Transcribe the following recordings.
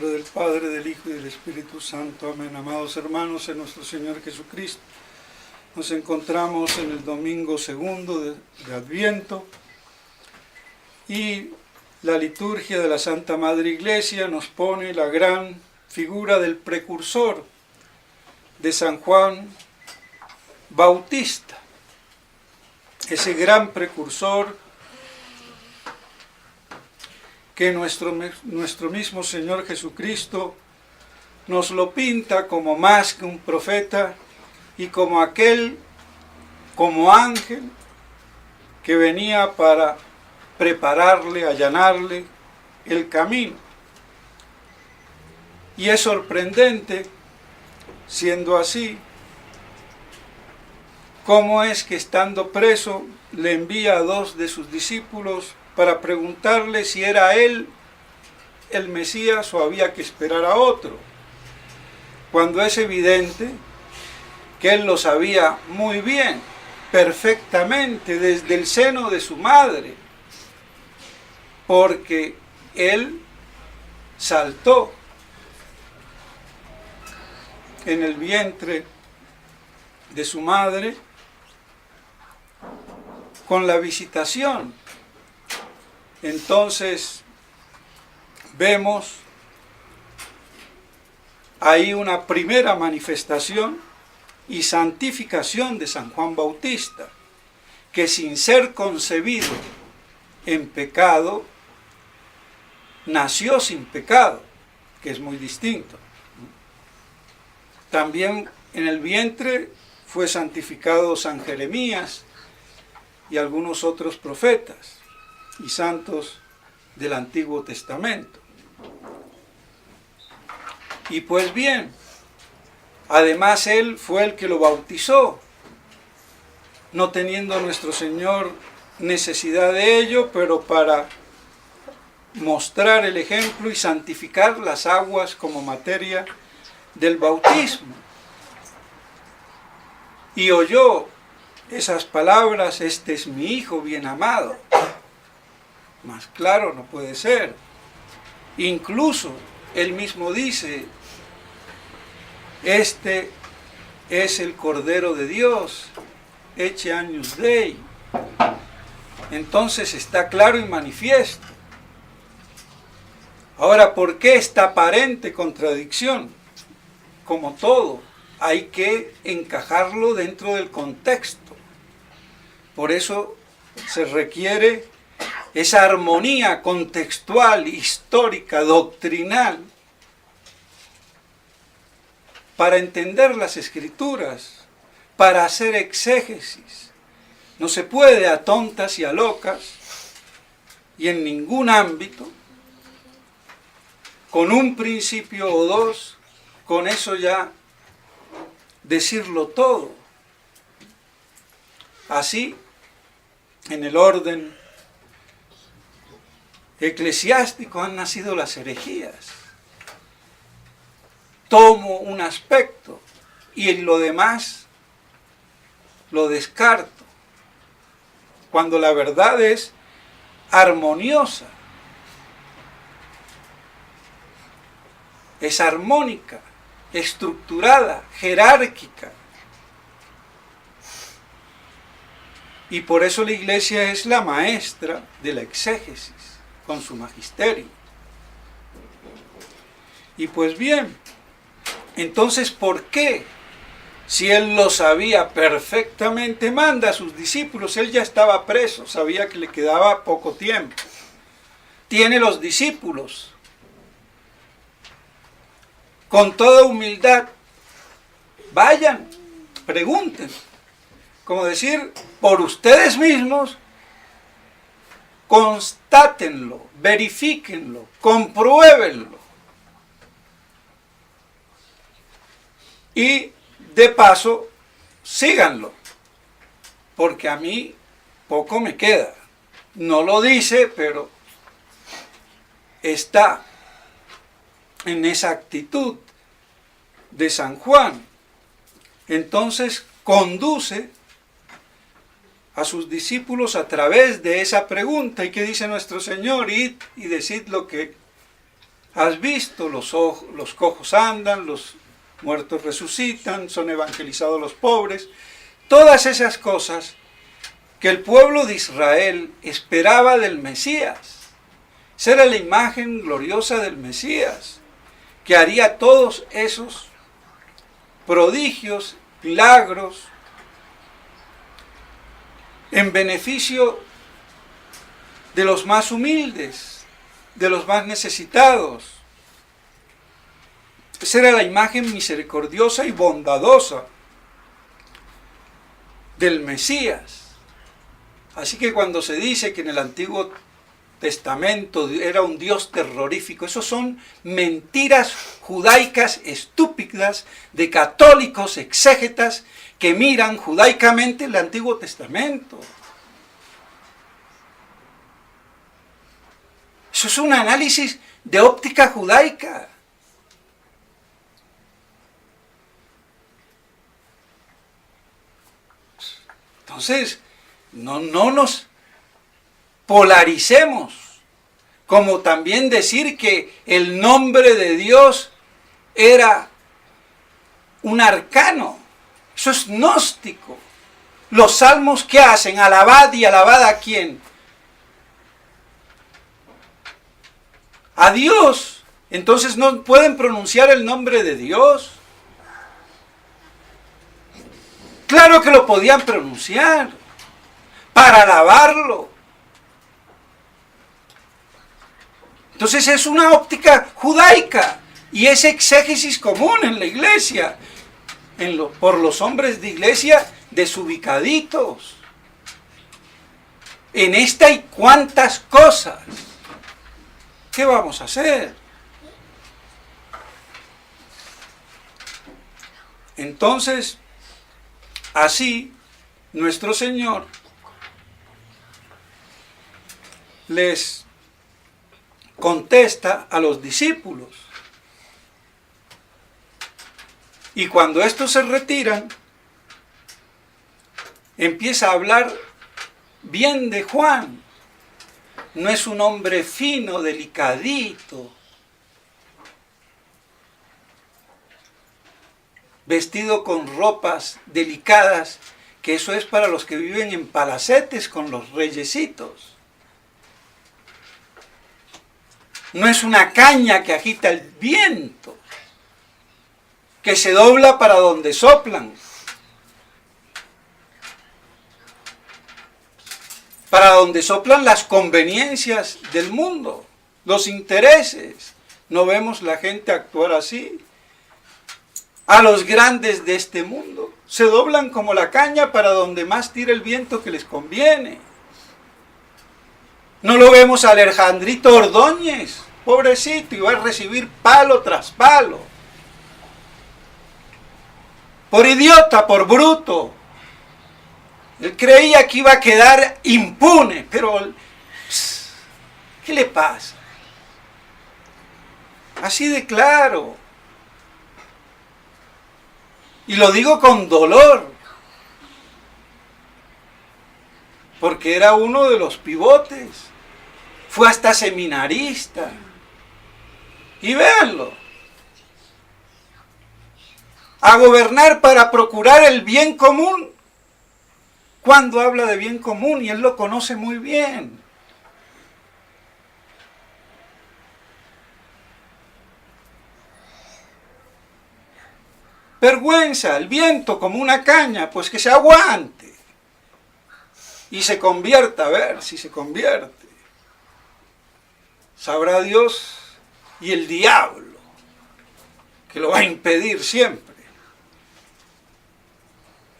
nombre del Padre, del Hijo y del Espíritu Santo. Amén. Amados hermanos en nuestro Señor Jesucristo, nos encontramos en el domingo segundo de Adviento y la liturgia de la Santa Madre Iglesia nos pone la gran figura del precursor de San Juan Bautista, ese gran precursor que nuestro mismo Señor Jesucristo nos lo pinta como más que un profeta y como como ángel que venía para prepararle, allanarle el camino. Y es sorprendente, siendo así, cómo es que estando preso le envía a dos de sus discípulos para preguntarle si era él el Mesías o había que esperar a otro, cuando es evidente que él lo sabía muy bien, perfectamente, desde el seno de su madre, porque él saltó en el vientre de su madre con la visitación. Entonces vemos ahí una primera manifestación y santificación de San Juan Bautista, que sin ser concebido en pecado, nació sin pecado, que es muy distinto. También en el vientre fue santificado San Jeremías y algunos otros profetas y santos del Antiguo Testamento. Y pues bien, además él fue el que lo bautizó, no teniendo nuestro Señor necesidad de ello, pero para mostrar el ejemplo y santificar las aguas como materia del bautismo. Y oyó esas palabras: este es mi Hijo bien amado. Más claro no puede ser. Incluso él mismo dice: este es el Cordero de Dios, ecce agnus Dei. Entonces está claro y manifiesto. Ahora, ¿por qué esta aparente contradicción? Como todo, hay que encajarlo dentro del contexto. Por eso se requiere esa armonía contextual, histórica, doctrinal, para entender las Escrituras, para hacer exégesis. No se puede a tontas y a locas, y en ningún ámbito, con un principio o dos, con eso ya decirlo todo. Así, en el orden eclesiástico han nacido las herejías. Tomo un aspecto y en lo demás lo descarto, cuando la verdad es armoniosa, es armónica, estructurada, jerárquica. Y por eso la Iglesia es la maestra de la exégesis, con su magisterio. Y pues bien, entonces, ¿por qué? Si él lo sabía perfectamente, manda a sus discípulos. Él ya estaba preso, sabía que le quedaba poco tiempo. Tiene los discípulos. Con toda humildad, vayan, pregunten. Como decir, por ustedes mismos, constátenlo, verifíquenlo, compruébenlo. Y de paso, síganlo, porque a mí poco me queda. No lo dice, pero está en esa actitud de San Juan. Entonces conduce a sus discípulos a través de esa pregunta. ¿Y qué dice nuestro Señor? Id y decid lo que Has visto, los cojos andan, los muertos resucitan, son evangelizados los pobres. Todas esas cosas que el pueblo de Israel esperaba del Mesías. Esa era la imagen gloriosa del Mesías, que haría todos esos prodigios, milagros, en beneficio de los más humildes, de los más necesitados. Esa era la imagen misericordiosa y bondadosa del Mesías. Así que cuando se dice que en el Antiguo Testamento era un Dios terrorífico, eso son mentiras judaicas estúpidas de católicos exégetas que miran judaicamente el Antiguo Testamento. Eso es un análisis de óptica judaica. Entonces, no nos polaricemos, como también decir que el nombre de Dios era un arcano. Eso es gnóstico. Los salmos, ¿qué hacen? Alabad, y alabad ¿a quién? A Dios. Entonces no pueden pronunciar el nombre de Dios. Claro que lo podían pronunciar para alabarlo. Entonces es una óptica judaica y es exégesis común en la iglesia, por los hombres de iglesia desubicaditos. En esta y cuantas cosas. ¿Qué vamos a hacer? Entonces, así, nuestro Señor les contesta a los discípulos. Y cuando estos se retiran, empieza a hablar bien de Juan. No es un hombre fino, delicadito, vestido con ropas delicadas, que eso es para los que viven en palacetes con los reyesitos. No es una caña que agita el viento, que se dobla para donde soplan, para donde soplan las conveniencias del mundo, los intereses. ¿No vemos la gente actuar así? A los grandes de este mundo se doblan como la caña para donde más tira el viento que les conviene. No lo vemos a Alejandrito Ordóñez, pobrecito, y va a recibir palo tras palo. Por idiota, por bruto. Él creía que iba a quedar impune, pero ¿qué le pasa? Así de claro. Y lo digo con dolor, porque era uno de los pivotes. Fue hasta seminarista. Y véanlo. A gobernar para procurar el bien común. Cuando habla de bien común, y él lo conoce muy bien. Vergüenza, el viento como una caña, pues que se aguante. Y se convierta, a ver si se convierte. Sabrá Dios y el diablo, que lo va a impedir siempre.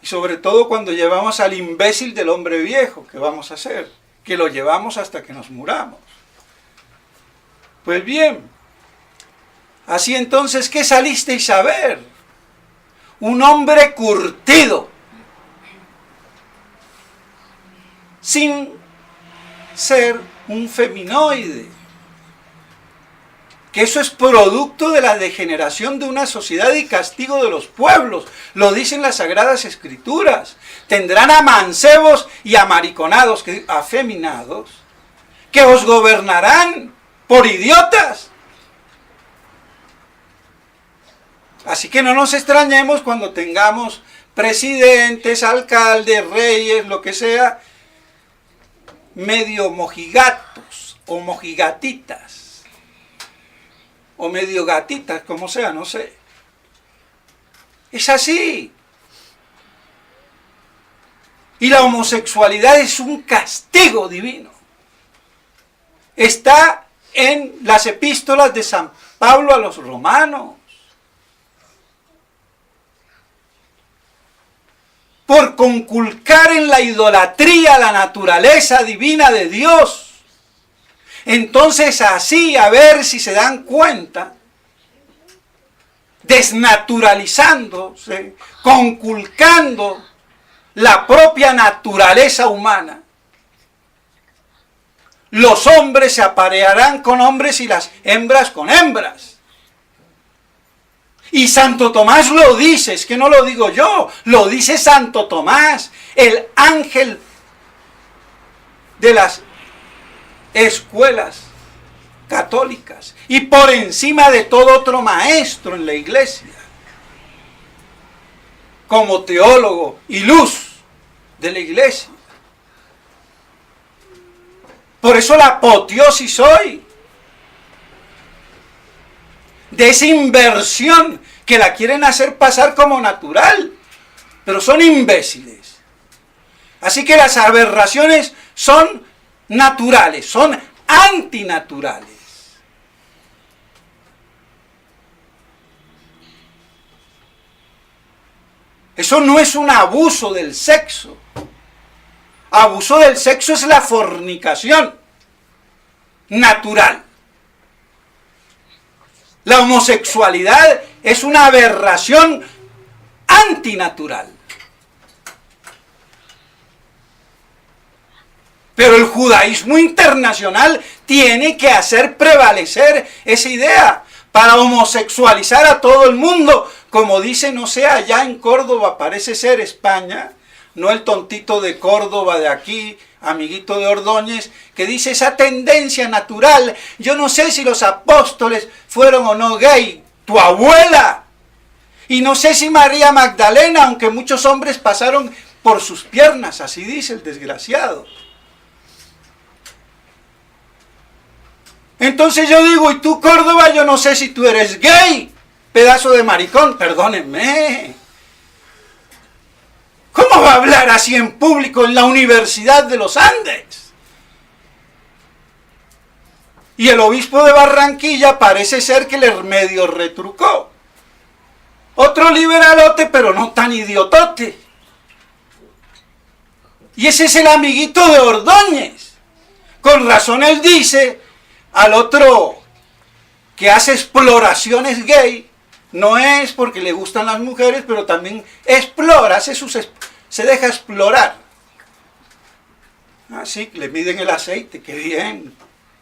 Y sobre todo cuando llevamos al imbécil del hombre viejo, ¿qué vamos a hacer? Que lo llevamos hasta que nos muramos. Pues bien, así entonces, ¿qué salisteis a ver? Un hombre curtido, sin ser un feminoide. Que eso es producto de la degeneración de una sociedad y castigo de los pueblos. Lo dicen las Sagradas Escrituras. Tendrán a mancebos y a mariconados, afeminados, que os gobernarán por idiotas. Así que no nos extrañemos cuando tengamos presidentes, alcaldes, reyes, lo que sea, medio mojigatos o mojigatitas o medio gatitas, como sea, no sé. Es así. Y la homosexualidad es un castigo divino. Está en las epístolas de San Pablo a los romanos. Por conculcar en la idolatría la naturaleza divina de Dios. Entonces así, a ver si se dan cuenta, desnaturalizándose, conculcando la propia naturaleza humana, los hombres se aparearán con hombres y las hembras con hembras. Y Santo Tomás lo dice, es que no lo digo yo, lo dice Santo Tomás, el ángel de las escuelas católicas y por encima de todo otro maestro en la iglesia, como teólogo y luz de la iglesia. Por eso la apoteosis hoy de esa inversión que la quieren hacer pasar como natural, pero son imbéciles. Así que las aberraciones son naturales, son antinaturales. Eso no es un abuso del sexo. Abuso del sexo es la fornicación natural. La homosexualidad es una aberración antinatural. Pero el judaísmo internacional tiene que hacer prevalecer esa idea para homosexualizar a todo el mundo, como dice, no sé, allá en Córdoba, parece ser España, no el tontito de Córdoba de aquí, amiguito de Ordóñez, que dice esa tendencia natural. Yo no sé si los apóstoles fueron o no gay, tu abuela. Y no sé si María Magdalena, aunque muchos hombres pasaron por sus piernas, así dice el desgraciado. Entonces yo digo, y tú Córdoba, yo no sé si tú eres gay, pedazo de maricón, perdónenme. ¿Cómo va a hablar así en público en la Universidad de los Andes? Y el obispo de Barranquilla parece ser que le medio retrucó. Otro liberalote, pero no tan idiotote. Y ese es el amiguito de Ordóñez. Con razón él dice al otro que hace exploraciones gay, no es porque le gustan las mujeres, pero también explora, se deja explorar. Ah, sí, le miden el aceite, qué bien,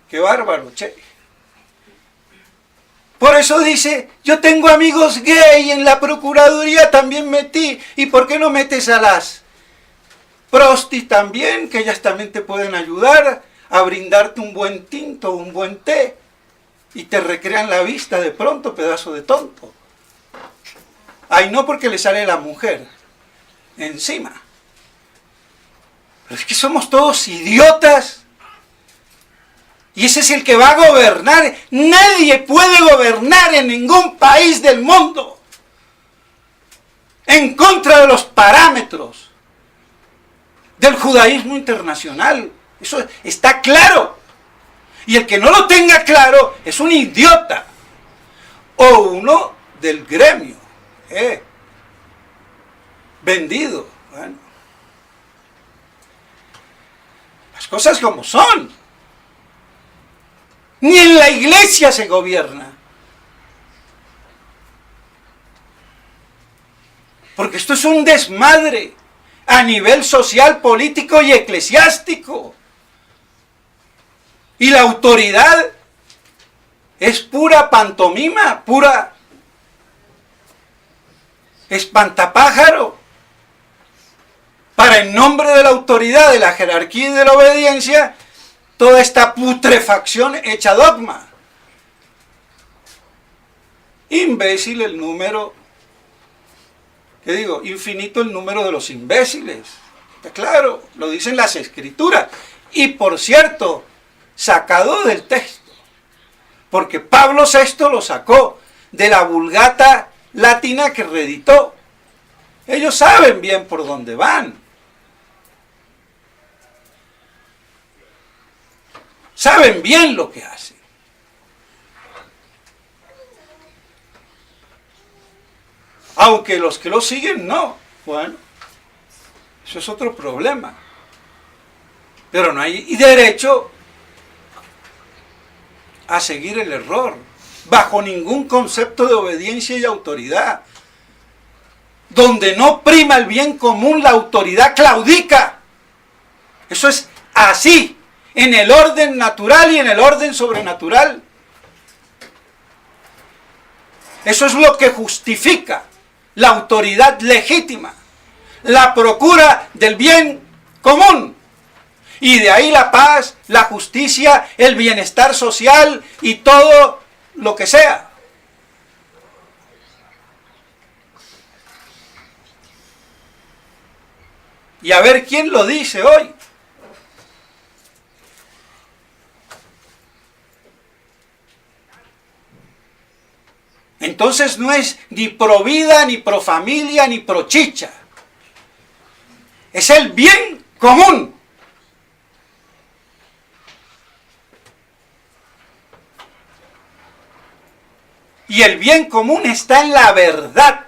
qué bárbaro, che. Por eso dice, yo tengo amigos gay, en la procuraduría también metí, ¿y por qué no metes a las prostis también, que ellas también te pueden ayudar a brindarte un buen tinto, un buen té, y te recrean la vista de pronto, pedazo de tonto? Ay, no, porque le sale la mujer encima. Pero es que somos todos idiotas. Y ese es el que va a gobernar. Nadie puede gobernar en ningún país del mundo en contra de los parámetros del judaísmo internacional. Eso está claro. Y el que no lo tenga claro es un idiota o uno del gremio. Vendido. Bueno, las cosas como son. Ni en la iglesia se gobierna. Porque esto es un desmadre a nivel social, político y eclesiástico. Y la autoridad es pura pantomima, pura espantapájaro, para en nombre de la autoridad, de la jerarquía y de la obediencia, toda esta putrefacción hecha dogma. imbécil el número, infinito el número de los imbéciles. Está claro, lo dicen las Escrituras. Y por cierto, sacado del texto, porque Pablo VI lo sacó de la Vulgata latina que reeditó. Ellos saben bien por dónde van. Saben bien lo que hacen. Aunque los que lo siguen no. Bueno, eso es otro problema. Pero no hay derecho a seguir el error, bajo ningún concepto de obediencia y autoridad. Donde no prima el bien común, la autoridad claudica. Eso es así, en el orden natural y en el orden sobrenatural. Eso es lo que justifica la autoridad legítima, la procura del bien común. Y de ahí la paz, la justicia, el bienestar social y todo lo que sea. Y a ver quién lo dice hoy. Entonces no es ni pro vida, ni pro familia, ni pro chicha. Es el bien común. Y el bien común está en la verdad.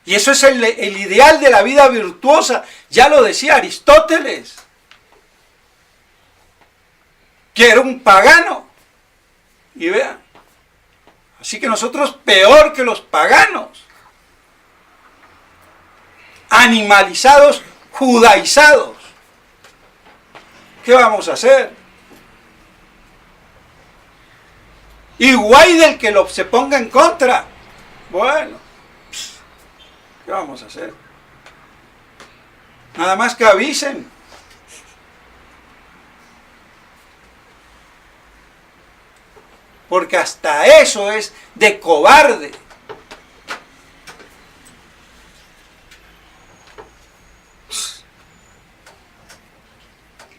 Y eso es el ideal de la vida virtuosa. Ya lo decía Aristóteles, que era un pagano. Y vean, así que nosotros peor que los paganos, animalizados, judaizados. ¿Qué vamos a hacer? Y guay del que se ponga en contra. Bueno, ¿qué vamos a hacer? Nada más que avisen. Porque hasta eso es de cobarde.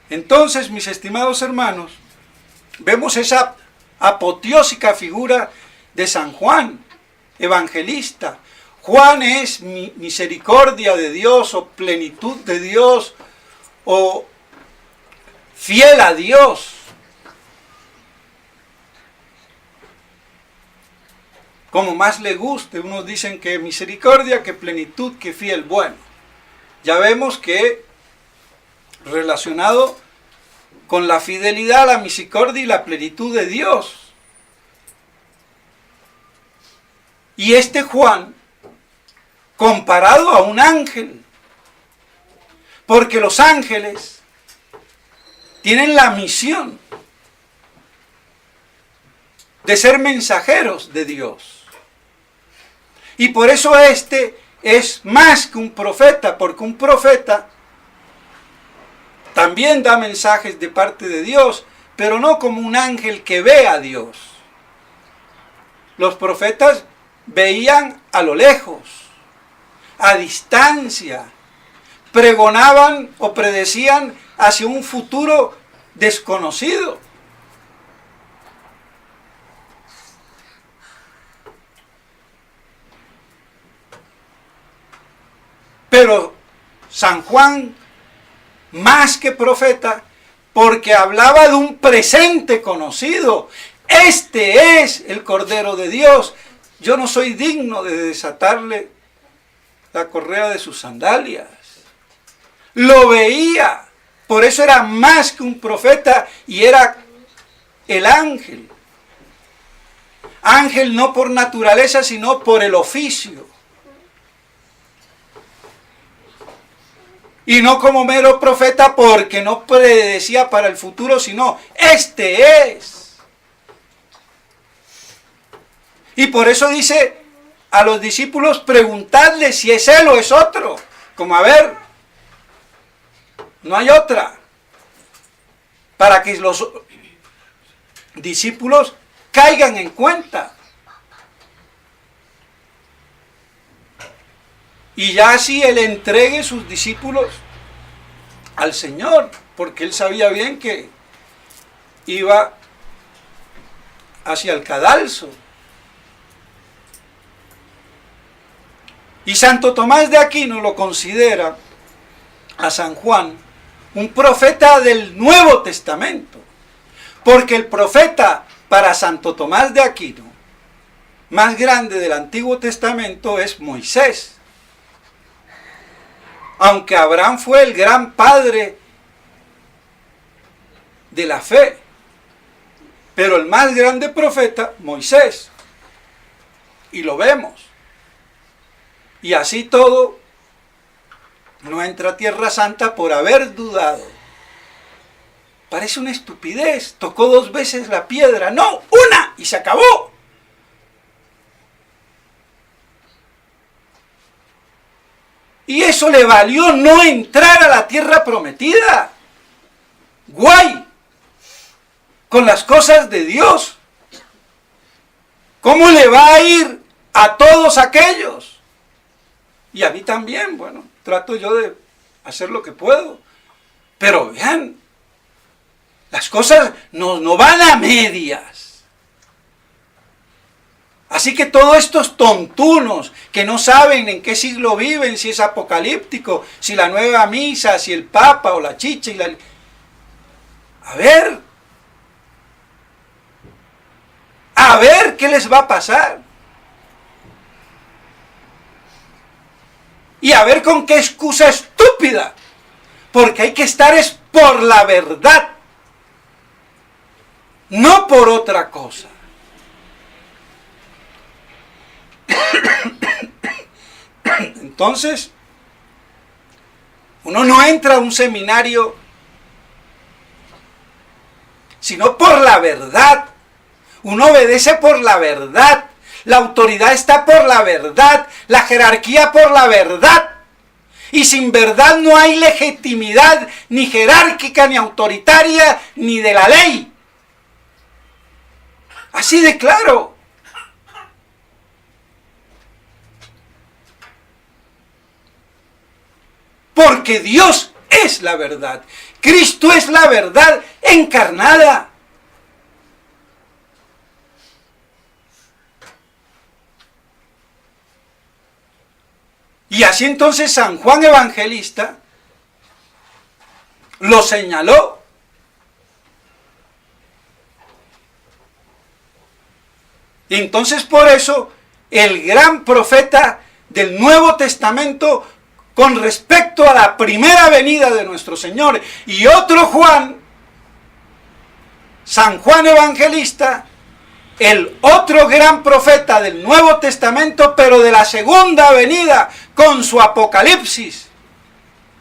Entonces, mis estimados hermanos, vemos esa apoteósica figura de San Juan, evangelista. Juan es misericordia de Dios, o plenitud de Dios, o fiel a Dios. Como más le guste, unos dicen que misericordia, que plenitud, que fiel. Bueno, ya vemos que relacionado con la fidelidad, la misericordia y la plenitud de Dios. Y este Juan, comparado a un ángel, porque los ángeles tienen la misión de ser mensajeros de Dios. Y por eso este es más que un profeta, porque un profeta también da mensajes de parte de Dios, pero no como un ángel que ve a Dios. Los profetas veían a lo lejos, a distancia, pregonaban o predecían hacia un futuro desconocido. Pero San Juan, más que profeta, porque hablaba de un presente conocido. Este es el Cordero de Dios. Yo no soy digno de desatarle la correa de sus sandalias. Lo veía. Por eso era más que un profeta y era el ángel. Ángel no por naturaleza, sino por el oficio. Y no como mero profeta porque no predecía para el futuro, sino este es. Y por eso dice a los discípulos, preguntadle si es él o es otro. Como a ver, no hay otra. Para que los discípulos caigan en cuenta. Y ya así él entregue sus discípulos al Señor, porque él sabía bien que iba hacia el cadalso. Y Santo Tomás de Aquino lo considera a San Juan un profeta del Nuevo Testamento, porque el profeta para Santo Tomás de Aquino más grande del Antiguo Testamento es Moisés. Aunque Abraham fue el gran padre de la fe, pero el más grande profeta, Moisés. Y lo vemos. Y así todo, no entra a Tierra Santa por haber dudado. Parece una estupidez. Tocó 2 veces la piedra. No, una, y se acabó. Y eso le valió no entrar a la tierra prometida. Guay. Con las cosas de Dios. ¿Cómo le va a ir a todos aquellos? Y a mí también, bueno, trato yo de hacer lo que puedo. Pero vean, las cosas no van a medias. Así que todos estos tontunos que no saben en qué siglo viven, si es apocalíptico, si la nueva misa, si el Papa o la chicha y la... A ver qué les va a pasar. Y a ver con qué excusa estúpida. Porque hay que estar es por la verdad. No por otra cosa. Entonces, uno no entra a un seminario sino por la verdad. Uno obedece por la verdad. La autoridad está por la verdad. La jerarquía por la verdad. Y sin verdad no hay legitimidad ni jerárquica, ni autoritaria, ni de la ley. Así de claro. Porque Dios es la verdad. Cristo es la verdad encarnada. Y así entonces San Juan Evangelista lo señaló. Y entonces por eso el gran profeta del Nuevo Testamento con respecto a la primera venida de nuestro Señor, y otro Juan, San Juan Evangelista, el otro gran profeta del Nuevo Testamento, pero de la segunda venida, con su Apocalipsis,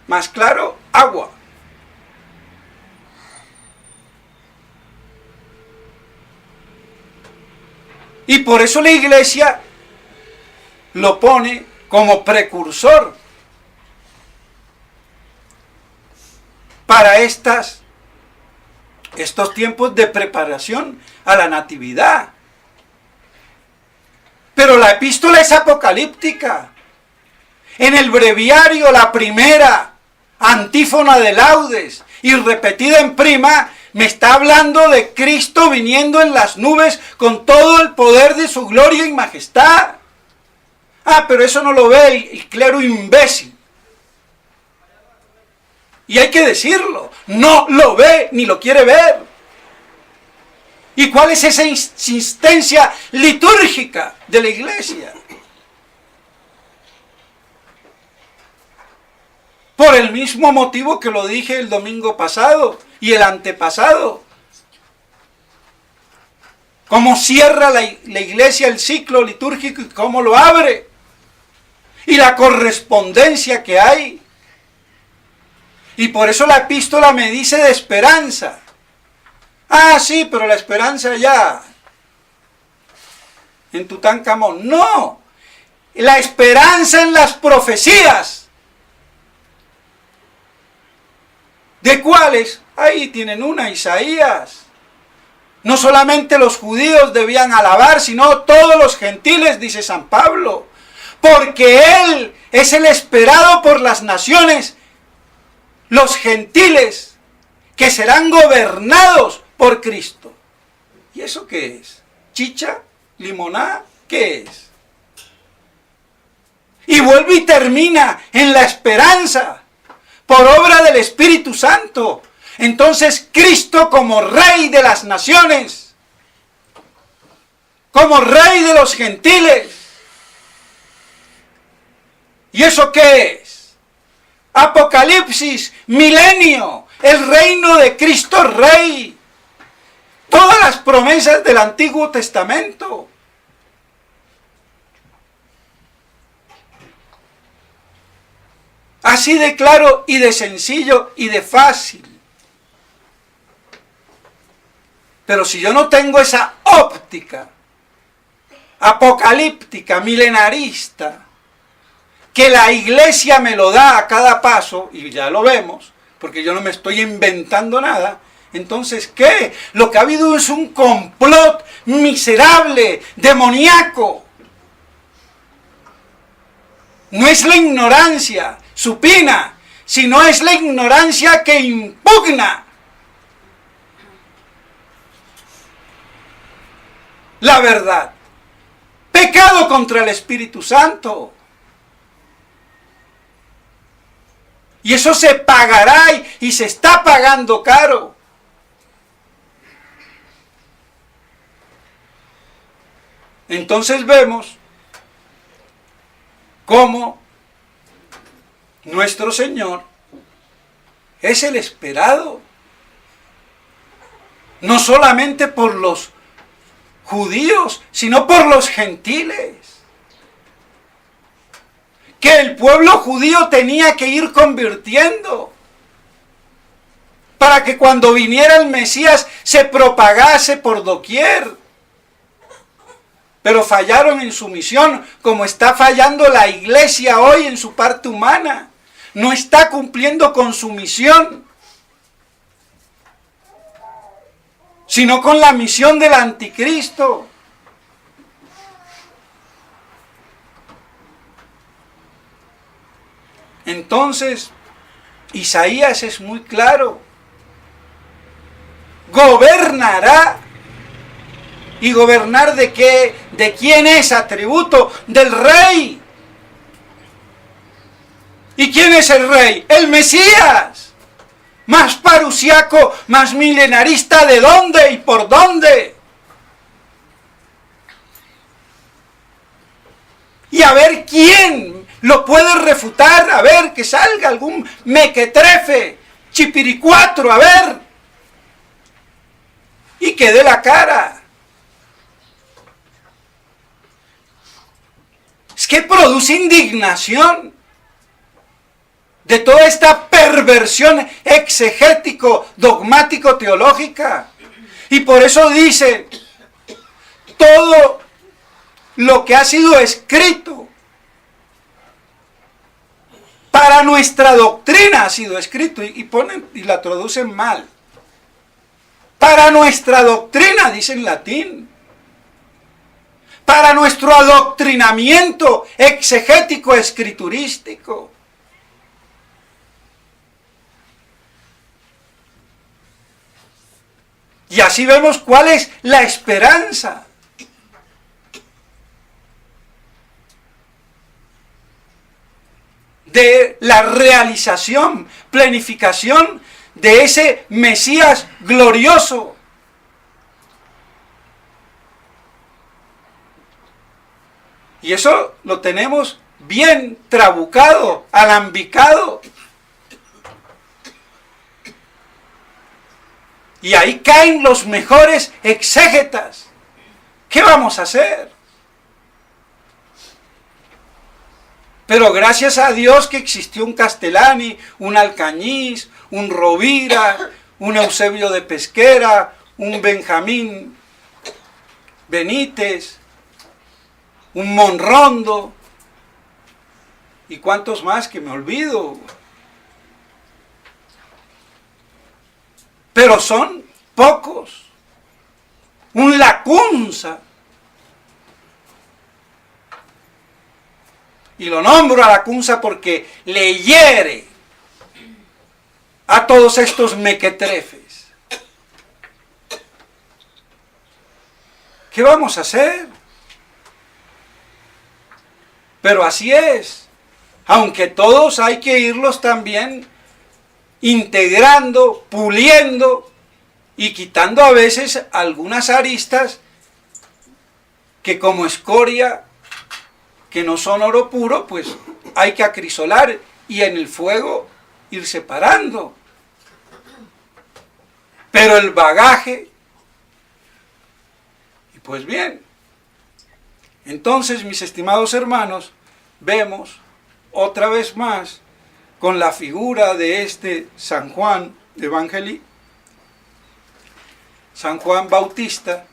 más claro, agua. Y por eso la Iglesia lo pone como precursor para estos tiempos de preparación a la natividad. Pero la epístola es apocalíptica. En el breviario, la primera antífona de laudes y repetida en prima, me está hablando de Cristo viniendo en las nubes con todo el poder de su gloria y majestad. Pero eso no lo ve el clero imbécil. Y hay que decirlo, no lo ve ni lo quiere ver. ¿Y cuál es esa insistencia litúrgica de la Iglesia? Por el mismo motivo que lo dije el domingo pasado y el antepasado. Cómo cierra la Iglesia el ciclo litúrgico y cómo lo abre. Y la correspondencia que hay. Y por eso la epístola me dice de esperanza. Sí, pero la esperanza ya en Tutankamón. No, la esperanza en las profecías. ¿De cuáles? Ahí tienen una, Isaías. No solamente los judíos debían alabar, sino todos los gentiles, dice San Pablo, porque Él es el esperado por las naciones, los gentiles, que serán gobernados por Cristo. ¿Y eso qué es? ¿Chicha? ¿Limonada? ¿Qué es? Y vuelve y termina en la esperanza, por obra del Espíritu Santo. Entonces Cristo como Rey de las naciones, como Rey de los gentiles. ¿Y eso qué es? Apocalipsis, milenio, el reino de Cristo Rey. Todas las promesas del Antiguo Testamento. Así de claro y de sencillo y de fácil. Pero si yo no tengo esa óptica apocalíptica, milenarista, que la iglesia me lo da a cada paso, y ya lo vemos, porque yo no me estoy inventando nada, entonces, ¿qué? Lo que ha habido es un complot miserable, demoníaco. No es la ignorancia supina, sino es la ignorancia que impugna la verdad. Pecado contra el Espíritu Santo. Y eso se pagará y se está pagando caro. Entonces vemos cómo nuestro Señor es el esperado, no solamente por los judíos, sino por los gentiles. Que el pueblo judío tenía que ir convirtiendo para que cuando viniera el Mesías se propagase por doquier. Pero fallaron en su misión, como está fallando la iglesia hoy en su parte humana. No está cumpliendo con su misión, sino con la misión del anticristo. Entonces, Isaías es muy claro. Gobernará. ¿Y gobernar de qué? ¿De quién es atributo? Del rey. ¿Y quién es el rey? El Mesías. Más parusiaco, más milenarista, ¿de dónde y por dónde? Y a ver quién lo puede refutar, a ver que salga algún mequetrefe, chipiricuatro, a ver. Y que dé la cara. Es que produce indignación de toda esta perversión exegético, dogmático, teológica. Y por eso dice, todo lo que ha sido escrito para nuestra doctrina ha sido escrito, y la traducen mal. Para nuestra doctrina, dice en latín. Para nuestro adoctrinamiento exegético, escriturístico. Y así vemos cuál es la esperanza. De la realización, planificación de ese Mesías glorioso. Y eso lo tenemos bien trabucado, alambicado. Y ahí caen los mejores exégetas. ¿Qué vamos a hacer? Pero gracias a Dios que existió un Castellani, un Alcañiz, un Rovira, un Eusebio de Pesquera, un Benjamín Benítez, un Monrondo, y cuántos más que me olvido. Pero son pocos. un lacunza. Y lo nombro a lacunza porque le hiere a todos estos mequetrefes. ¿Qué vamos a hacer? Pero así es. Aunque todos hay que irlos también integrando, puliendo y quitando a veces algunas aristas que como escoria, que no son oro puro, pues hay que acrisolar y en el fuego ir separando. Pero el bagaje, y pues bien, entonces mis estimados hermanos, vemos otra vez más con la figura de este San Juan Evangelista, San Juan Bautista,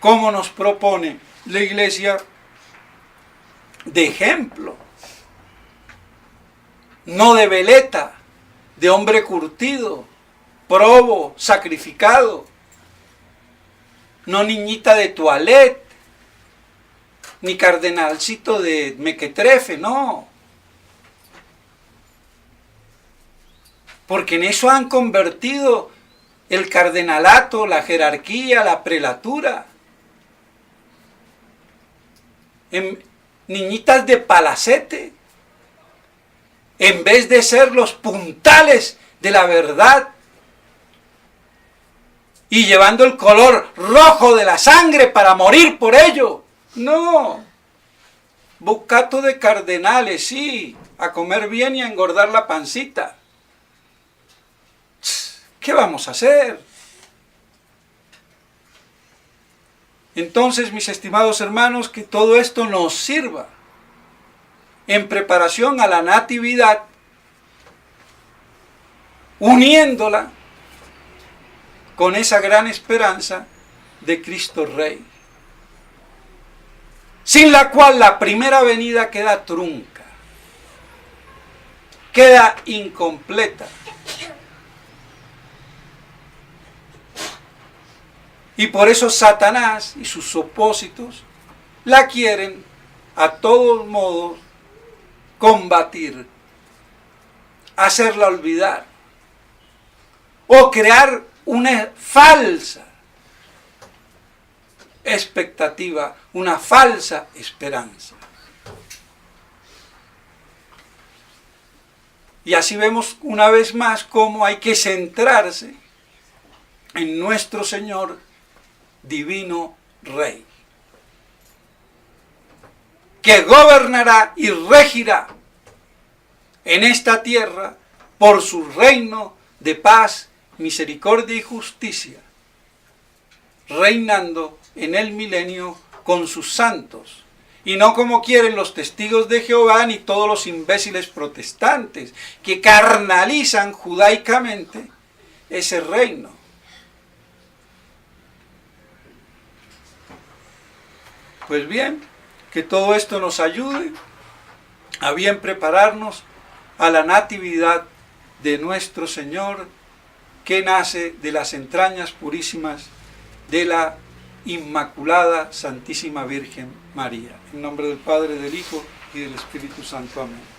cómo nos propone la Iglesia de ejemplo, no de veleta, de hombre curtido, probo, sacrificado, no niñita de toilette, ni cardenalcito de mequetrefe, no. Porque en eso han convertido el cardenalato, la jerarquía, la prelatura, en niñitas de palacete, en vez de ser los puntales de la verdad y llevando el color rojo de la sangre para morir por ello. No, bocato de cardenales, sí, a comer bien y a engordar la pancita. ¿Qué vamos a hacer? Entonces, mis estimados hermanos, que todo esto nos sirva en preparación a la natividad, uniéndola con esa gran esperanza de Cristo Rey, sin la cual la primera venida queda trunca, queda incompleta. Y por eso Satanás y sus opósitos la quieren a todos modos combatir, hacerla olvidar o crear una falsa expectativa, una falsa esperanza. Y así vemos una vez más cómo hay que centrarse en nuestro Señor Divino Rey, que gobernará y regirá en esta tierra por su reino de paz, misericordia y justicia, reinando en el milenio con sus santos, y no como quieren los testigos de Jehová ni todos los imbéciles protestantes que carnalizan judaicamente ese reino. Pues bien, que todo esto nos ayude a bien prepararnos a la natividad de nuestro Señor, que nace de las entrañas purísimas de la Inmaculada Santísima Virgen María. En nombre del Padre, del Hijo y del Espíritu Santo. Amén.